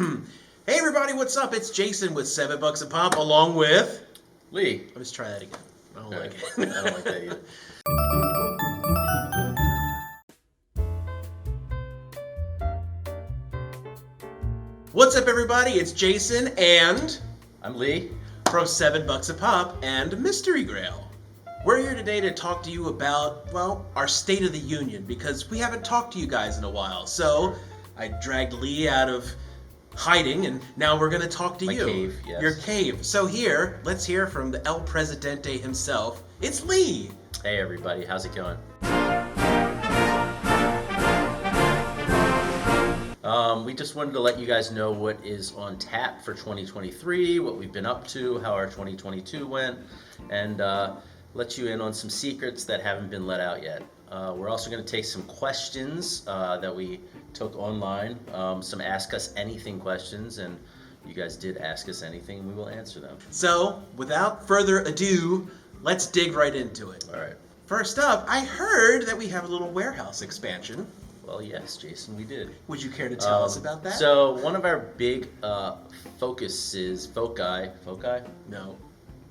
Hey everybody, what's up? It's Jason with $7 a pop, along with Lee. Let's try that again. I don't like it. I don't like that either. What's up everybody? It's Jason and I'm Lee from $7 a pop and Mystery Grail. We're here today to talk to you about, well, our State of the Union, because we haven't talked to you guys in a while. So I dragged Lee out of hiding, and now we're going to talk to you. My cave, yes. Your cave. So here, let's hear from the El Presidente himself. It's Lee. Hey everybody, how's it going? We just wanted to let you guys know what is on tap for 2023, what we've been up to, how our 2022 went, and let you in on some secrets that haven't been let out yet. We're also going to take some questions that we took online, some Ask Us Anything questions, and you guys did ask us anything, we will answer them. So, without further ado, let's dig right into it. All right. First up, I heard that we have a little warehouse expansion. Well, yes, Jason, we did. Would you care to tell us about that? So, one of our big foci? No.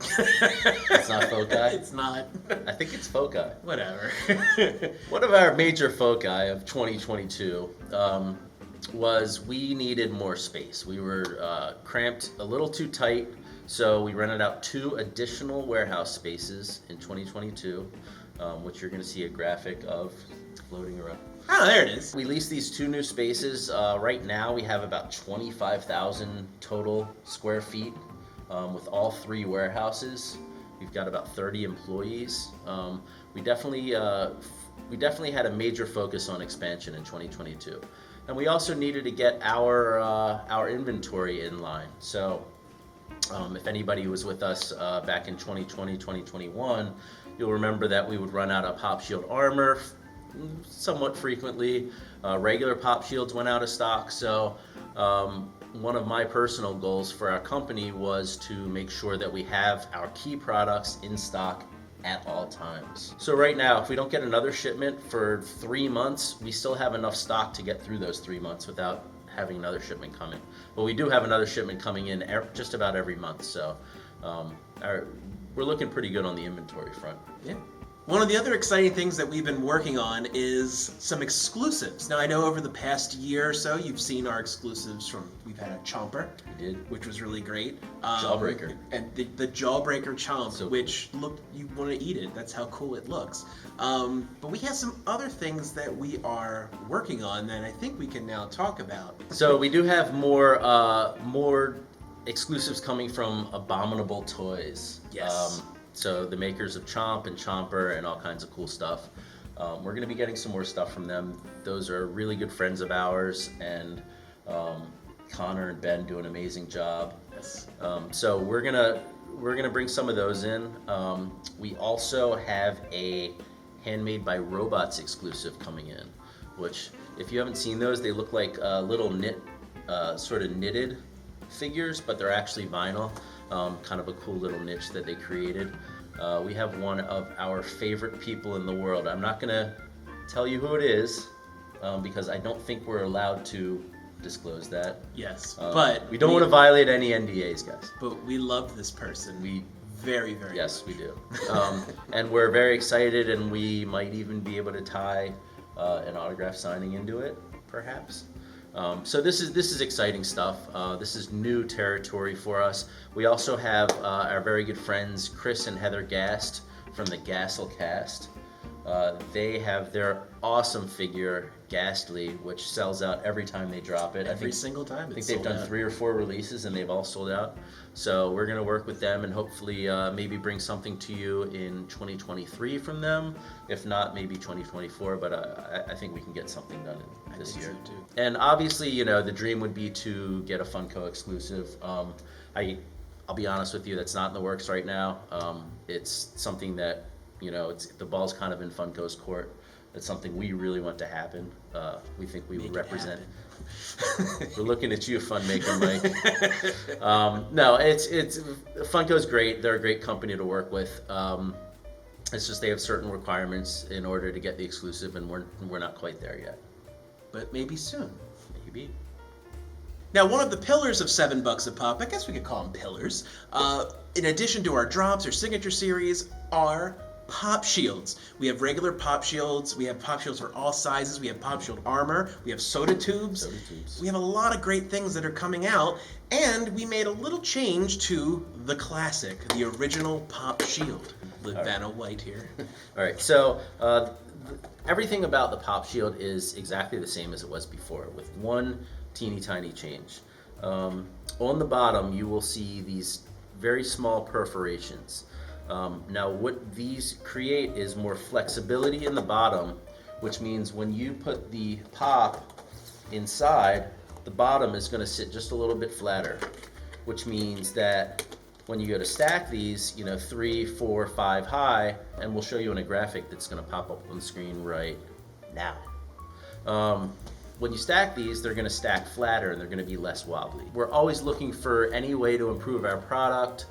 It's not foci? It's not. I think it's foci. Whatever. One of our major foci of 2022 was we needed more space. We were cramped a little too tight, so we rented out 2 additional warehouse spaces in 2022, which you're going to see a graphic of floating around. Oh, there it is. We leased these 2 new spaces. Right now we have about 25,000 total square feet with all 3 warehouses. We've got about 30 employees. We definitely had a major focus on expansion in 2022, and we also needed to get our inventory in line. So if anybody was with us back in 2020, 2021, you'll remember that we would run out of Pop Shield armor somewhat frequently. Regular Pop Shields went out of stock, so one of my personal goals for our company was to make sure that we have our key products in stock at all times. So right now, if we don't get another shipment for 3 months, we still have enough stock to get through those 3 months without having another shipment coming. But we do have another shipment coming in just about every month, so we're looking pretty good on the inventory front. Yeah. One of the other exciting things that we've been working on is some exclusives. Now, I know over the past year or so, you've seen our exclusives we've had a Chomper. We did. Which was really great. Jawbreaker. And the Jawbreaker Chomp, So which you want to eat it. That's how cool it looks. But we have some other things that we are working on that I think we can now talk about. So we do have more exclusives coming from Abominable Toys. Yes. So the makers of Chomp and Chomper and all kinds of cool stuff. We're going to be getting some more stuff from them. Those are really good friends of ours, and Connor and Ben do an amazing job. Yes. So we're gonna bring some of those in. We also have a Handmade by Robots exclusive coming in, which if you haven't seen those, they look like little sort of knitted figures, but they're actually vinyl. Kind of a cool little niche that they created. We have one of our favorite people in the world. I'm not gonna tell you who it is because I don't think we're allowed to disclose that. Yes, but we don't want to violate any NDAs, guys. But we love this person. We very, very yes, much. we do. And we're very excited, and we might even be able to tie an autograph signing into it, perhaps. So this is exciting stuff. This is new territory for us. We also have our very good friends Chris and Heather Gast from the Gassel Cast. They have their awesome figure Ghastly, which sells out every time they drop it. Every single time. I think they've done 3 or 4 releases and they've all sold out. So we're gonna work with them and hopefully maybe bring something to you in 2023 from them. If not, maybe 2024. But I think we can get something done this year. So too. And obviously, the dream would be to get a Funko exclusive. I'll be honest with you, that's not in the works right now. It's something that the ball's kind of in Funko's court. It's something we really want to happen. We think we would represent. We're looking at you, fun maker Mike. No, it's Funko's great. They're a great company to work with. It's just they have certain requirements in order to get the exclusive, and we're not quite there yet. But maybe soon. Maybe. Now, one of the pillars of $7 a pop, I guess we could call them pillars, in addition to our drops or signature series, are pop shields. We have regular pop shields. We have pop shields for all sizes. We have pop shield armor. We have soda tubes. We have a lot of great things that are coming out. And we made a little change to the classic, the original pop shield. Vanna White here. All right, so everything about the pop shield is exactly the same as it was before, with one teeny tiny change. On the bottom, you will see these very small perforations. Now what these create is more flexibility in the bottom, which means when you put the pop inside, the bottom is going to sit just a little bit flatter, which means that when you go to stack these, 3, 4, 5 high, and we'll show you in a graphic that's going to pop up on the screen right now. When you stack these, they're going to stack flatter and they're going to be less wobbly. We're always looking for any way to improve our product.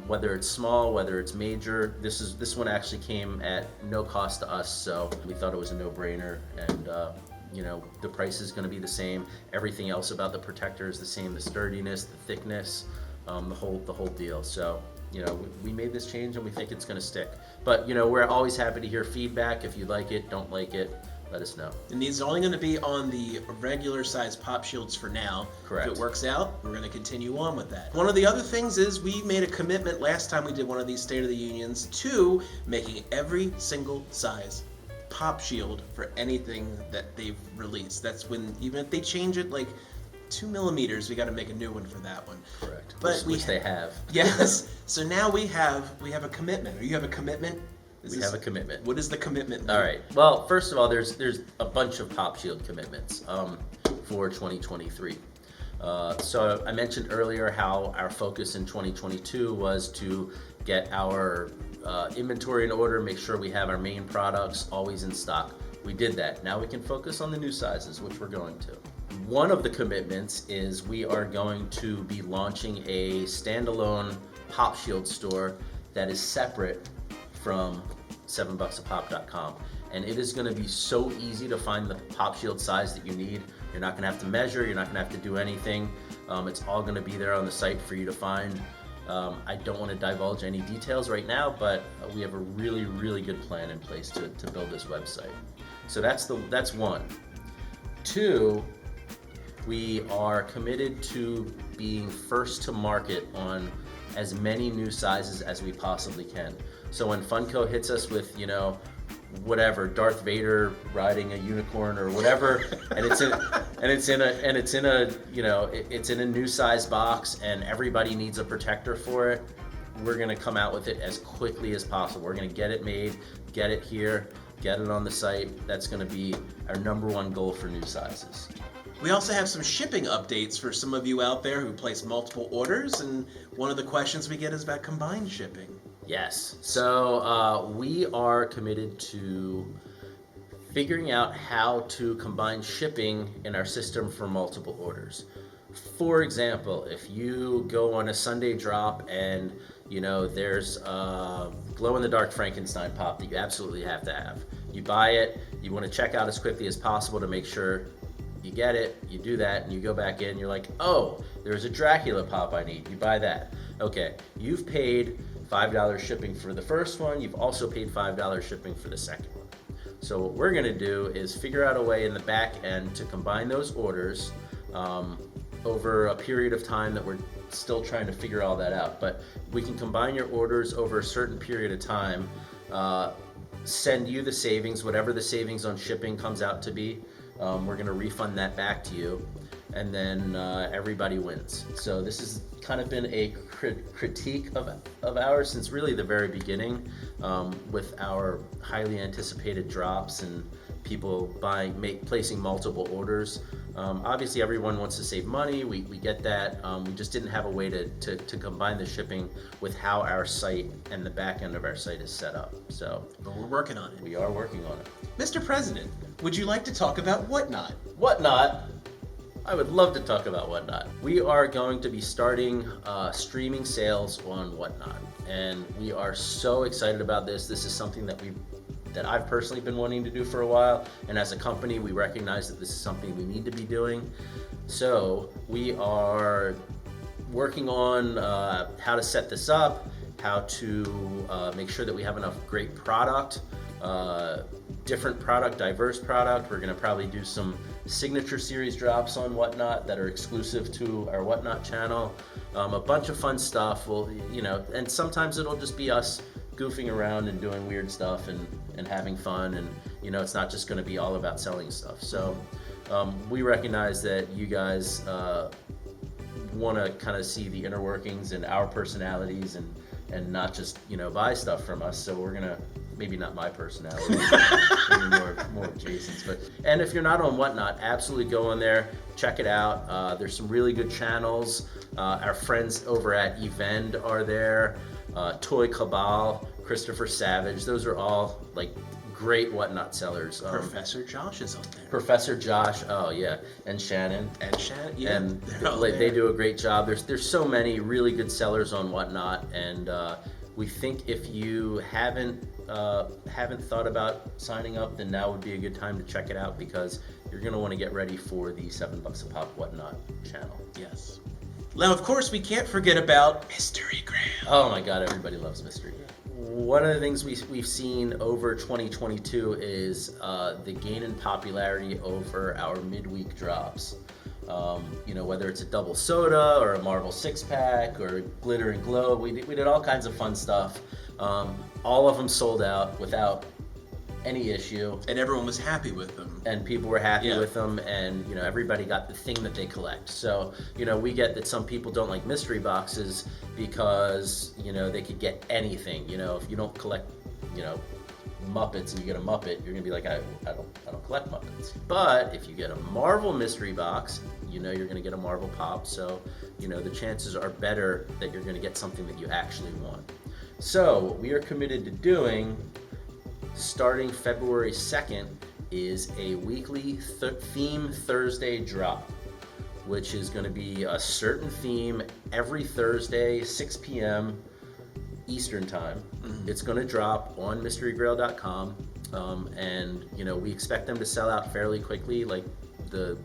Whether it's small, whether it's major. This one actually came at no cost to us, so we thought it was a no-brainer, and the price is going to be the same. Everything else about the protector is the same: the sturdiness, the thickness, the whole deal. So we made this change and we think it's going to stick. But we're always happy to hear feedback. If you like it, don't like it, let us know. And these are only going to be on the regular size pop shields for now. Correct. If it works out, we're going to continue on with that. One of the other things is we made a commitment last time we did one of these State of the Unions to making every single size pop shield for anything that they've released. That's when, even if they change it like 2 millimeters, we got to make a new one for that one. Correct. But which they have. Yes. So now we have a commitment. Or you have a commitment? We have a commitment. What is the commitment? All right. Well, first of all, there's a bunch of pop shield commitments for 2023. So I mentioned earlier how our focus in 2022 was to get our inventory in order, make sure we have our main products always in stock. We did that. Now we can focus on the new sizes, which we're going to. One of the commitments is we are going to be launching a standalone pop shield store that is separate from 7bucksapop.com, and it is going to be so easy to find the pop shield size that you need. You're not going to have to measure, you're not going to have to do anything. It's all going to be there on the site for you to find. I don't want to divulge any details right now, but we have a really good plan in place to build this website. So that's one. Two, we are committed to being first to market on as many new sizes as we possibly can. So when Funko hits us with, whatever, Darth Vader riding a unicorn or whatever, and it's in a new size box, and everybody needs a protector for it, we're gonna come out with it as quickly as possible. We're gonna get it made, get it here, get it on the site. That's gonna be our #1 goal for new sizes. We also have some shipping updates for some of you out there who place multiple orders, and one of the questions we get is about combined shipping. Yes. So we are committed to figuring out how to combine shipping in our system for multiple orders. For example, if you go on a Sunday drop and there's a glow-in-the-dark Frankenstein pop that you absolutely have to have. You buy it, you want to check out as quickly as possible to make sure you get it, you do that, and you go back in, you're like, oh, there's a Dracula pop I need. You buy that. Okay, you've paid $5 shipping for the first one, you've also paid $5 shipping for the second one. So what we're gonna do is figure out a way in the back end to combine those orders over a period of time that we're still trying to figure all that out. But we can combine your orders over a certain period of time, send you the savings, whatever the savings on shipping comes out to be. We're gonna refund that back to you, and then everybody wins. So this has kind of been a critique of ours since really the very beginning, with our highly anticipated drops and people placing multiple orders. Obviously everyone wants to save money, we get that. We just didn't have a way to combine the shipping with how our site and the back end of our site is set up. So but we're working on it. We are working on it. Mr. President, would you like to talk about Whatnot? Whatnot? I would love to talk about Whatnot. We are going to be starting streaming sales on Whatnot, and we are so excited about this. This is something that I've personally been wanting to do for a while, and as a company we recognize that this is something we need to be doing. So we are working on how to set this up, how to make sure that we have enough great product, different product, diverse product. We're going to probably do some signature series drops on Whatnot that are exclusive to our Whatnot channel. A bunch of fun stuff. And sometimes it'll just be us goofing around and doing weird stuff and having fun. And, it's not just going to be all about selling stuff. So we recognize that you guys want to kind of see the inner workings and our personalities and not just buy stuff from us. So we're gonna, maybe not my personality, maybe more Jason's. And if you're not on Whatnot, absolutely go on there, check it out. There's some really good channels. Our friends over at Evend are there. Toy Cabal, Christopher Savage. Those are all like great Whatnot sellers. Professor Josh is on there. Professor Josh, oh yeah, and Shannon. Yeah. And they do a great job. There's so many really good sellers on Whatnot, and we think if you haven't thought about signing up, then now would be a good time to check it out, because you're gonna want to get ready for the $7 a pop Whatnot channel. Yes. Now, of course, we can't forget about Mystery Grail. Oh my God, everybody loves Mystery Grail. One of the things we've seen over 2022 is the gain in popularity over our midweek drops. Whether it's a double soda or a Marvel 6-pack or glitter and glow, we did all kinds of fun stuff. All of them sold out without any issue. And everyone was happy with them. And people were happy with them, and everybody got the thing that they collect. So we get that some people don't like mystery boxes because they could get anything. If you don't collect Muppets and you get a Muppet, you're gonna be like, I don't collect Muppets. But if you get a Marvel mystery box, you're gonna get a Marvel Pop. So the chances are better that you're gonna get something that you actually want. So what we are committed to doing, starting February 2nd, is a weekly theme Thursday drop, which is going to be a certain theme every Thursday, 6 p.m. Eastern time. Mm-hmm. It's going to drop on mysterygrail.com, and we expect them to sell out fairly quickly, like the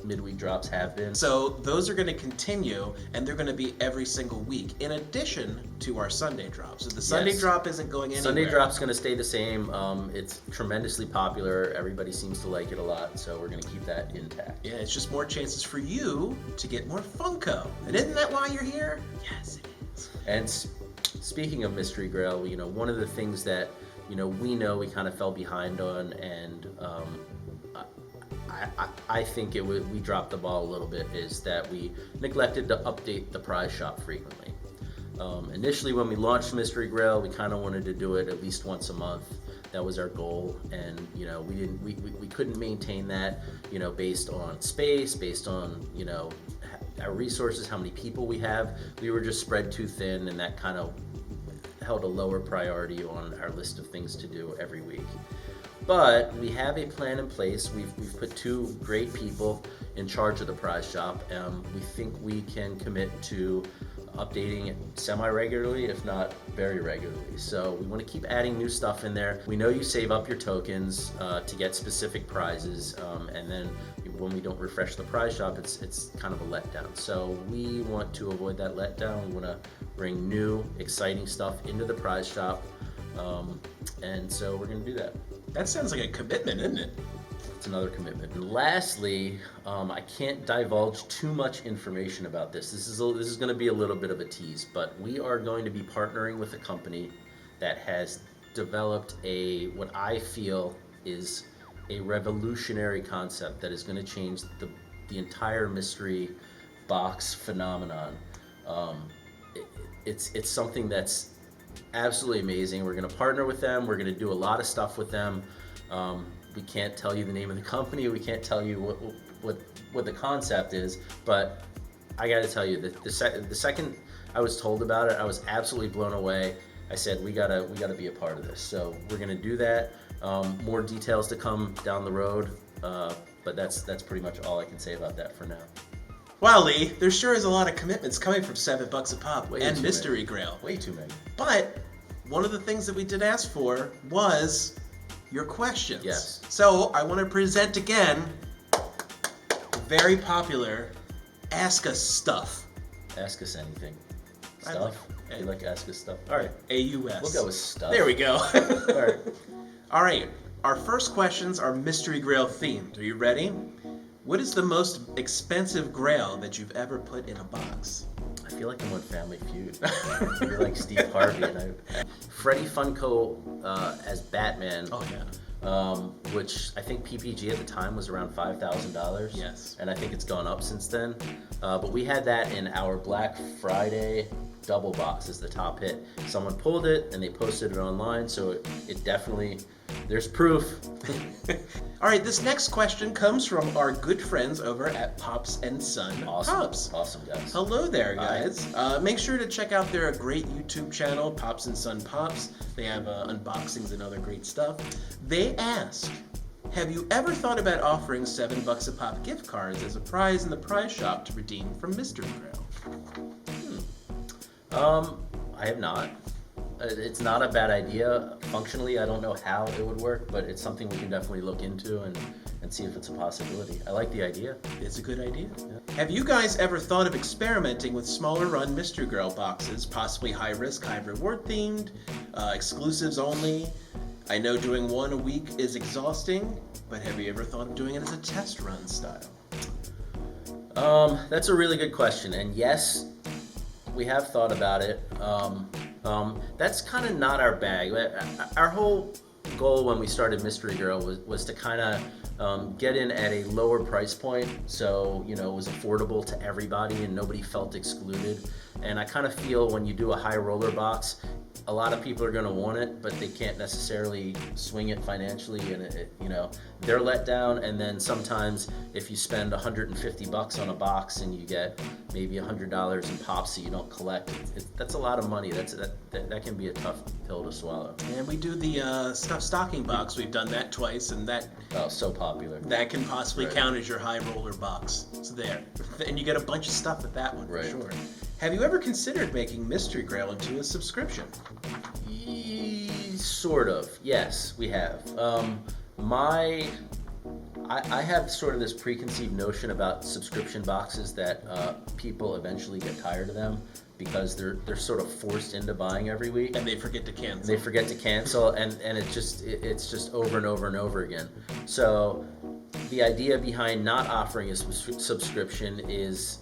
midweek drops have been. So those are going to continue, and they're going to be every single week, in addition to our Sunday drop. So the Sunday drop isn't going anywhere. Sunday drop's going to stay the same. It's tremendously popular. Everybody seems to like it a lot, so we're going to keep that intact. Yeah, it's just more chances for you to get more Funko. And isn't that why you're here? Yes, it is. And speaking of Mystery Grail, one of the things that we know we kind of fell behind on, and I think we dropped the ball a little bit, is that we neglected to update the prize shop frequently. Initially, when we launched Mystery Grail, we kind of wanted to do it at least once a month. That was our goal, and we couldn't maintain that, based on space, based on our resources, how many people we have. We were just spread too thin, and that kind of held a lower priority on our list of things to do every week. But we have a plan in place. We've put two great people in charge of the prize shop. We think we can commit to updating it semi-regularly, if not very regularly. So we want to keep adding new stuff in there. We know you save up your tokens to get specific prizes, and then when we don't refresh the prize shop, it's kind of a letdown. So we want to avoid that letdown. We want to bring new, exciting stuff into the prize shop, and so we're going to do that. That sounds like a commitment, isn't it? It's another commitment. And lastly, I can't divulge too much information about this. This is going to be a little bit of a tease, but we are going to be partnering with a company that has developed what I feel is a revolutionary concept that is going to change the entire mystery box phenomenon. It's something that's absolutely amazing. We're going to partner with them. We're going to do a lot of stuff with them. We can't tell you the name of the company. We can't tell you what the concept is. But I got to tell you that the second I was told about it, I was absolutely blown away. I said we gotta be a part of this. So we're going to do that. More details to come down the road. But that's pretty much all I can say about that for now. Wow, Lee, there sure is a lot of commitments coming from $7 a pop and Mystery Grail. Way too many. But one of the things that we did ask for was your questions. Yes. So I want to present again very popular Ask Us Stuff. Ask us anything. I Stuff? like- You like ask us stuff? All right. AUS. We'll go with stuff. There we go. All right. All right. Our first questions are Mystery Grail themed. Are you ready? What is the most expensive Grail that you've ever put in a box? I feel like I'm on Family Feud. You're like Steve Harvey, and Freddie Funko as Batman. Oh yeah. Which I think PPG at the time was around $5,000. Yes. And I think it's gone up since then. But we had that in our Black Friday double box as the top hit. Someone pulled it and they posted it online, so it definitely, there's proof. All right, this next question comes from our good friends over at Pops and Son Awesome. Pops. Awesome, guys. Hello there, guys. Make sure to check out their great YouTube channel, Pops and Son Pops. They have unboxings and other great stuff. They ask, have you ever thought about offering $7 a pop gift cards as a prize in the prize shop to redeem from Mystery Grail? I have not. It's not a bad idea. Functionally, I don't know how it would work, but it's something we can definitely look into and see if it's a possibility. I like the idea. It's a good idea. Yeah. Have you guys ever thought of experimenting with smaller run Mystery Grail boxes, possibly high risk, high reward themed, exclusives only? I know doing one a week is exhausting, but have you ever thought of doing it as a test run style? That's a really good question, and yes, we have thought about it. That's kind of not our bag. Our whole goal when we started Mystery Grail was to kind of get in at a lower price point, so it was affordable to everybody and nobody felt excluded. And I kind of feel when you do a high roller box, a lot of people are going to want it, but they can't necessarily swing it financially, and they're let down. And then sometimes if you spend $150 on a box and you get maybe $100 in pops that you don't collect, that's a lot of money. That can be a tough pill to swallow. And we do the stuffed stocking box. We've done that twice, and that So popular. that can possibly Right. count as your high roller box. So there, and you get a bunch of stuff with that one Right. for sure. Have you ever considered making Mystery Grail into a subscription? Sort of, yes, we have. I have sort of this preconceived notion about subscription boxes that people eventually get tired of them because they're sort of forced into buying every week. And they forget to cancel. They forget to cancel, and it's just over and over and over again. So the idea behind not offering a subscription is,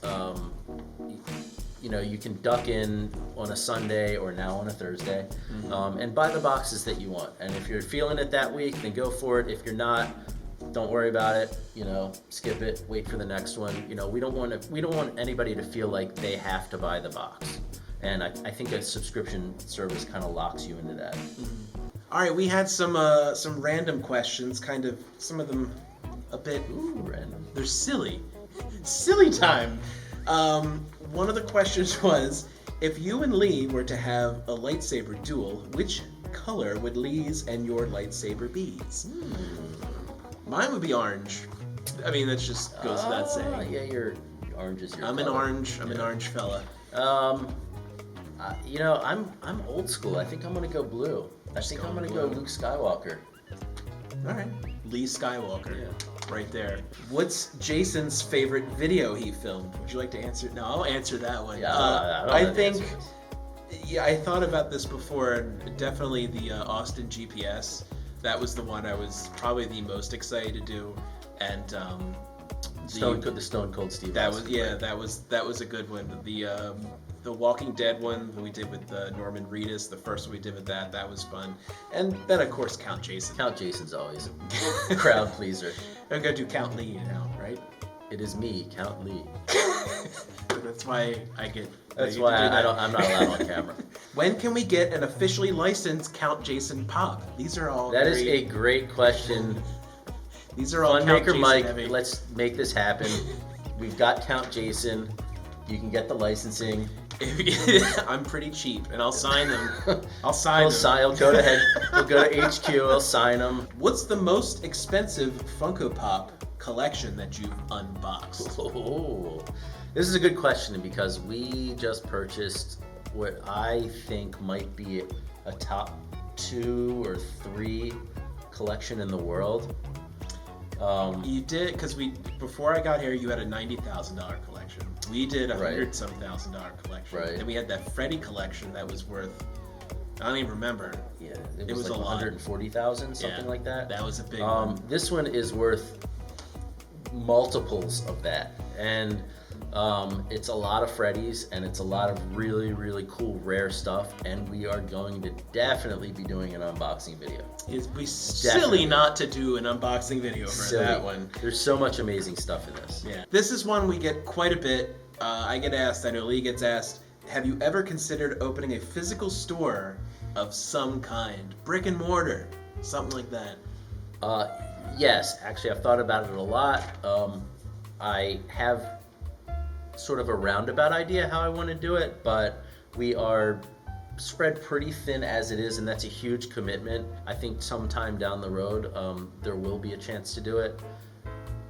you can duck in on a Sunday or now on a Thursday, and buy the boxes that you want. And if you're feeling it that week, then go for it. If you're not, don't worry about it. Skip it. Wait for the next one. We don't want anybody to feel like they have to buy the box. And I think a subscription service kind of locks you into that. All right, we had some random questions, kind of some of them a bit Random. They're silly. Silly time. One of the questions was, if you and Lee were to have a lightsaber duel, which color would Lee's and your lightsaber be? Mine would be orange. I mean, that just goes without saying. Yeah, your orange is your I'm an color. orange. I'm an orange fella. I'm old school. I think I'm gonna go blue. I think I'm gonna go Luke Skywalker. All right, Lee Skywalker. Yeah. Right there. What's Jason's favorite video he filmed? Would you like to answer? No, I'll answer that one. Yeah, I don't I know the think. answer. Yeah, I thought about this before, and definitely the Austin GPS. That was the one I was probably the most excited to do, and The Stone Cold Steve that Austin, was right? that was a good one. The Walking Dead one that we did with Norman Reedus, the first one we did with that was fun, and then of course Count Jason. Count Jason's always a crowd pleaser. I'm gonna do Count Lee now, right? It is me, Count Lee. That's why I get. That's you why get to do that. I'm not allowed on camera. When can we get an officially licensed Count Jason pop? These are all. That is a great question. These are all Count Funmaker Jason Mike, heavy. let's make this happen. We've got Count Jason. You can get the licensing. I'm pretty cheap, and I'll sign them. I'll sign them. He'll go to HQ. He'll sign them. What's the most expensive Funko Pop collection that you've unboxed? Oh, this is a good question because we just purchased what I think might be a top 2 or 3 collection in the world. You did, because before I got here, you had a $90,000 collection. We did a $100,000 collection. Right. Then we had that Freddy collection that was worth, I don't even remember. Yeah, it was like a lot. 140,000, something like that. That was a big one. This one is worth multiples of that, and it's a lot of Freddy's, and it's a lot of really, really cool, rare stuff, and we are going to definitely be doing an unboxing video. It'd be silly not to do an unboxing video for that one. There's so much amazing stuff in this. Yeah. This is one we get quite a bit. I get asked, I know Lee gets asked, have you ever considered opening a physical store of some kind? Brick and mortar, something like that. Yes, actually I've thought about it a lot. I have sort of a roundabout idea how I want to do it, but we are spread pretty thin as it is, and that's a huge commitment. I think sometime down the road there will be a chance to do it,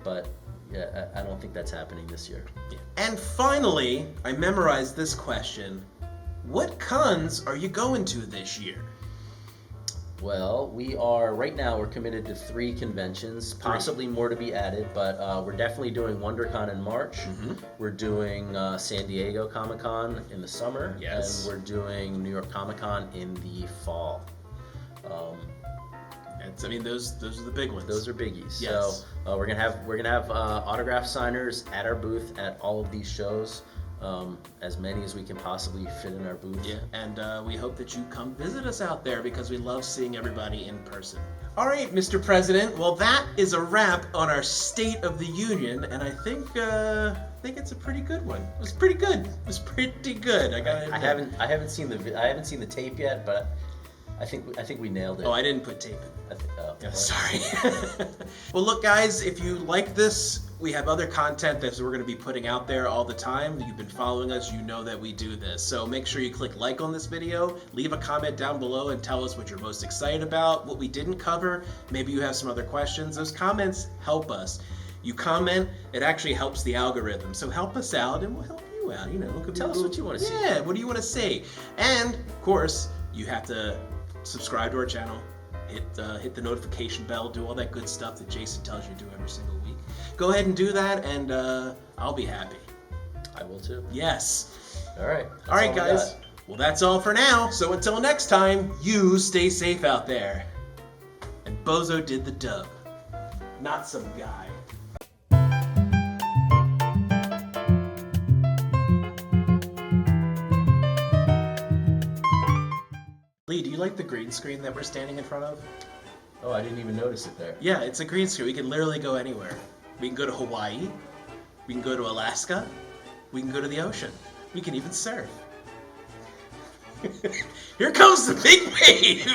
but yeah, I don't think that's happening this year. Yeah. And finally, I memorized this question. What cons are you going to this year? Well, right now we're committed to 3 conventions, possibly more to be added, but we're definitely doing WonderCon in March. Mm-hmm. We're doing San Diego Comic-Con in the summer, yes, and we're doing New York Comic-Con in the fall. Those are the big ones. Those are biggies. Yes. So we're gonna have autograph signers at our booth at all of these shows. As many as we can possibly fit in our booth. Yeah, and we hope that you come visit us out there because we love seeing everybody in person. All right, Mr. President. Well, that is a wrap on our State of the Union, and I think it's a pretty good one. It was pretty good. I haven't seen the tape yet, but I think we nailed it. Oh, I didn't put tape in. Sorry. Sorry. Well, look, guys, if you like this, we have other content that we're going to be putting out there all the time. You've been following us, you know that we do this. So make sure you click like on this video, leave a comment down below and tell us what you're most excited about, what we didn't cover. Maybe you have some other questions. Those comments help us. You comment, it actually helps the algorithm. So help us out and we'll help you out. Tell us what you want to see. Yeah, what do you want to see? And, of course, you have to subscribe to our channel. Hit the notification bell, do all that good stuff that Jason tells you to do every single week. Go ahead and do that, and I'll be happy. I will too. Yes. All right. All right, guys. Well, that's all for now. So until next time, you stay safe out there. And Bozo did the dub, not some guy. Lee, do you like the green screen that we're standing in front of? Oh, I didn't even notice it there. Yeah, it's a green screen. We can literally go anywhere. We can go to Hawaii. We can go to Alaska. We can go to the ocean. We can even surf. Here comes the big wave!